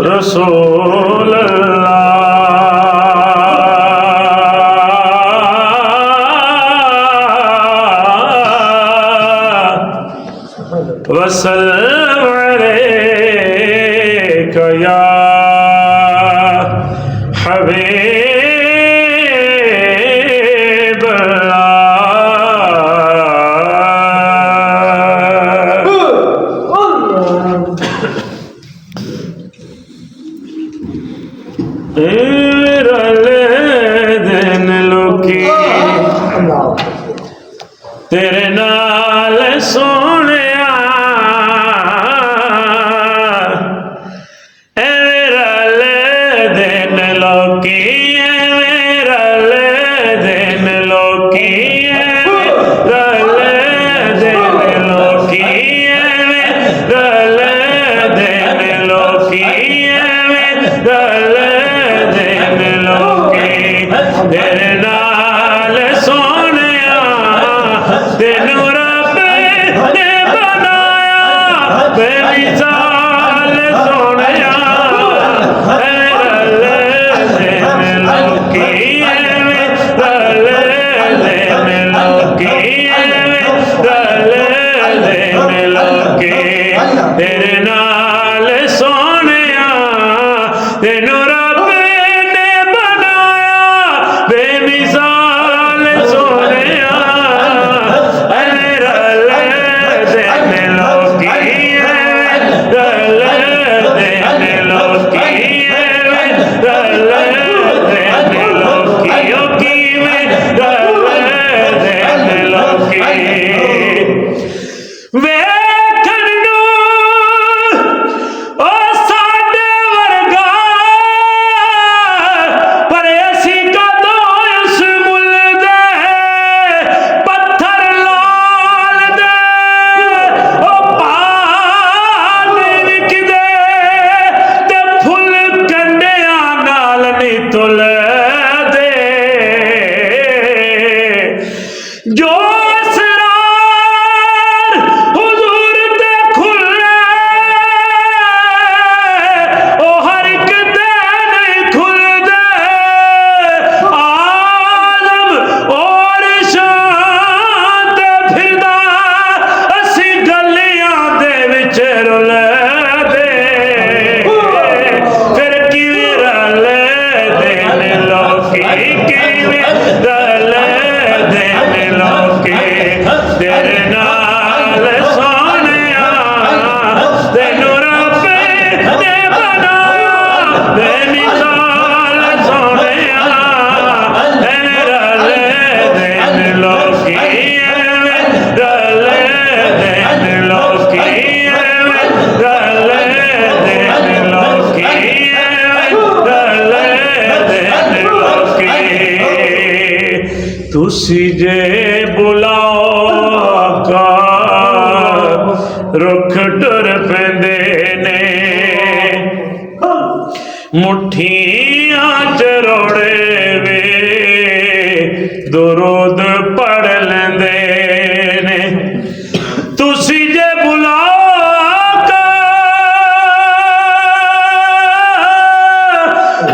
रसूल अल्लाह वसल्लम अलैका या हबीब दिन लोकी तेरे नाल सोनिया दिन लोकी दिन लोकी दिन लोकी दिन लोकी तेरे नाल सोनिया तेनू रब ने बनाया बेमिसाल सोनिया दिन लोकी तेरे नाल सोनिया तेनू रब ने बनाया बेमिसाल सोनिया दिन लोकी जो असरार हुजूर ते खुले ओ हर एक दे नहीं खुलदे आलम और शान ते फिरदा असी गलियां दे विच रुलदे फिर किवें रले दिन लोकी किवें रले दिन लोकी तेरे नाल सोनिया तेनू रब ने बनाया बेमिसाल सोनिया रले दिन लोकी रले दिन लोकी रले दिन लोकी रले दिन लोकी तुसी जे बुलाओ आका रुख टुर पैंदे ने मुठियां च रोड़े वे दुरूद पढ़ लेंदे ने तुसी जे बुलाओ आका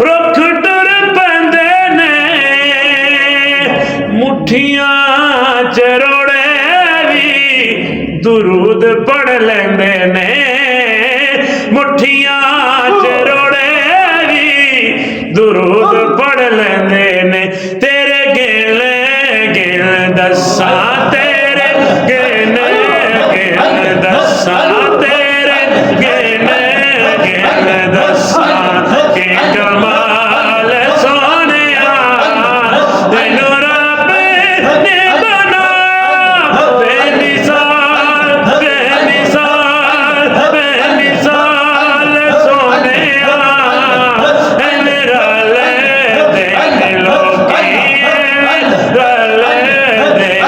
रुख टुर पैंदे ने मुठियां च रोड़े भी दुरूद पढ़ लेंदे ने मुठियां च रोड़े भी दुरूद पढ़ लेंदे ने तेरे गिले गिल दसा तेरे गिले गिल दसा तेरे गिले गिल दसा के कमाल सोनिया तेनू रब ने बनाया बेमिसाल बेमिसाल बेमिसाल सोनिया रले दिन लोकी रले दिन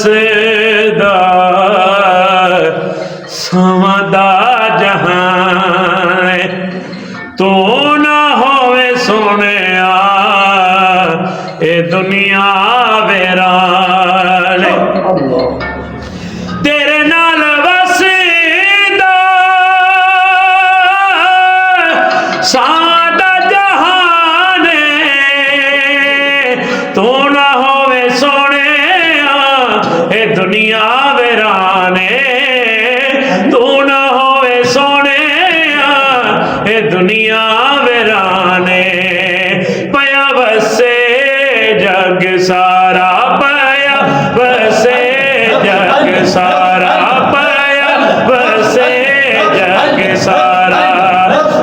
वसदा समदा जहान तू ना होवे सोने ए दुनिया वेरान तेरे नाल वसदा सादा जहान तू ना होवे सोने ए दुनिया वेराने तू ना होवे सोने ए दुनिया वेराने पया वसे जग सारा पया वसे जग सारा पया वसे जग सारा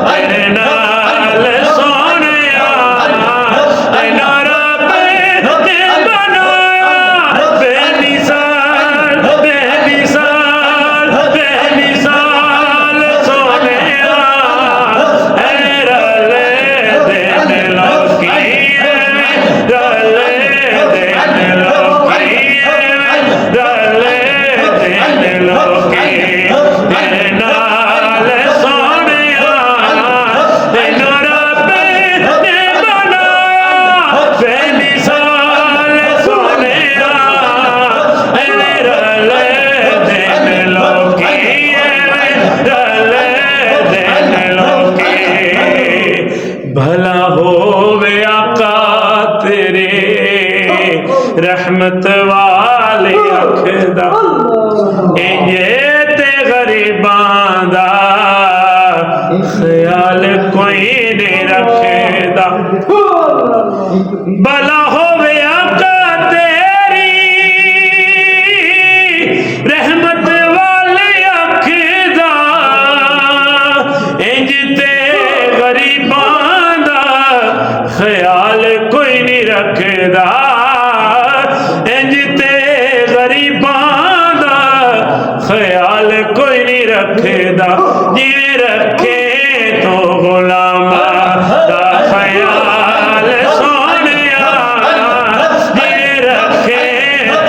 तेरे नाल सोनिया तेना रब ने बनाया बेमिसाल बेमिसाल बेमिसाल सोनिया रले दिन लोकी रले दिन लोकी रले दिन लोकी तेरे नाल सोनिया तेना रब ने बनाया बेमिसाल सोनिया रले दिन लोकी रले दिन लोकी भला होवे आका तेरे रहमत वाले अखदा इंजे ते गरीबां दा ख्याल कोई नहीं रखदा भला होवे आका तेरी रहमत वाले अखदा इंज ते गरीबां दा ख्याल कोई नहीं रखदा इंज ते गरीबां दा ख्याल कोई नहीं रखदा जिवें रखे तो गुलामा दा ख्याल सोनिया जिवें रखे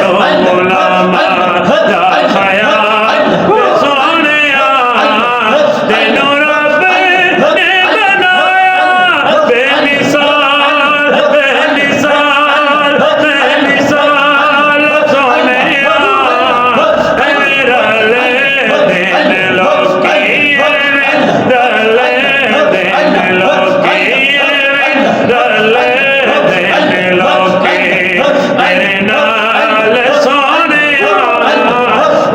तो गुलामा दा ख्याल सोनिया तेनू रब ने बनाया बेमिसाल बेमिसाल बेमिसाल सोनिया रले दिन लोकी रले दिन लोकी रले दिन लोकी तेरे नाल सोनिया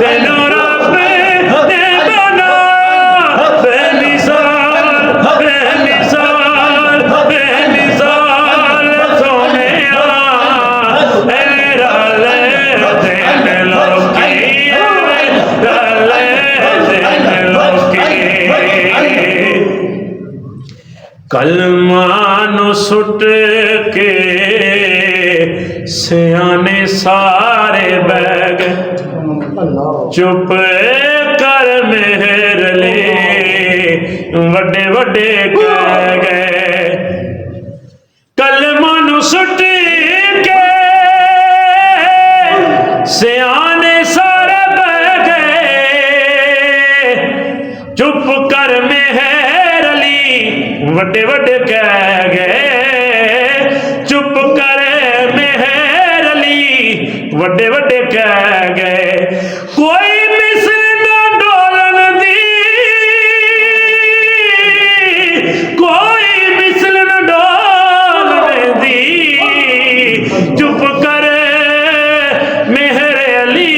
तेनू रब ने बनाया बेमिसाल बेमिसाल बेमिसाल सोनिया रले दिन लोकी रले दिन लोकी कलमा नु सुट के सियाने सारे बैग चुप कर मेहर ले वड्डे वड्डे कह गए कलमा नु सुट के सियाने सारे बह गए चुप कर मेहर अली वड्डे वड्डे कह गए चुप कर मेहर अली वड्डे वड्डे कह गए कोई मिसल ना डोलन दी कोई मिसल ना डोलन दी चुप कर मेहर अली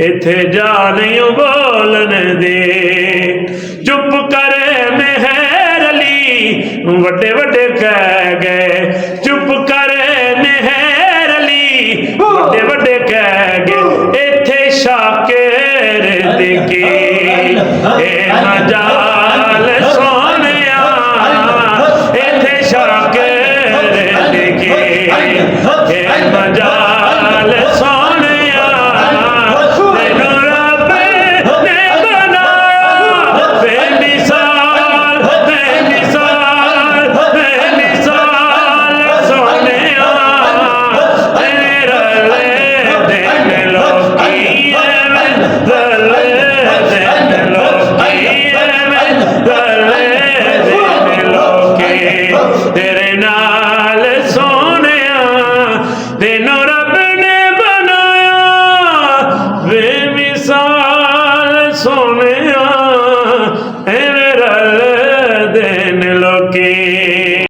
इथे जा नहीं बोलन दे चुप कर मेहर अली वड्डे वड्डे कह गए चुप कर मेहर अली वड्डे वड्डे कह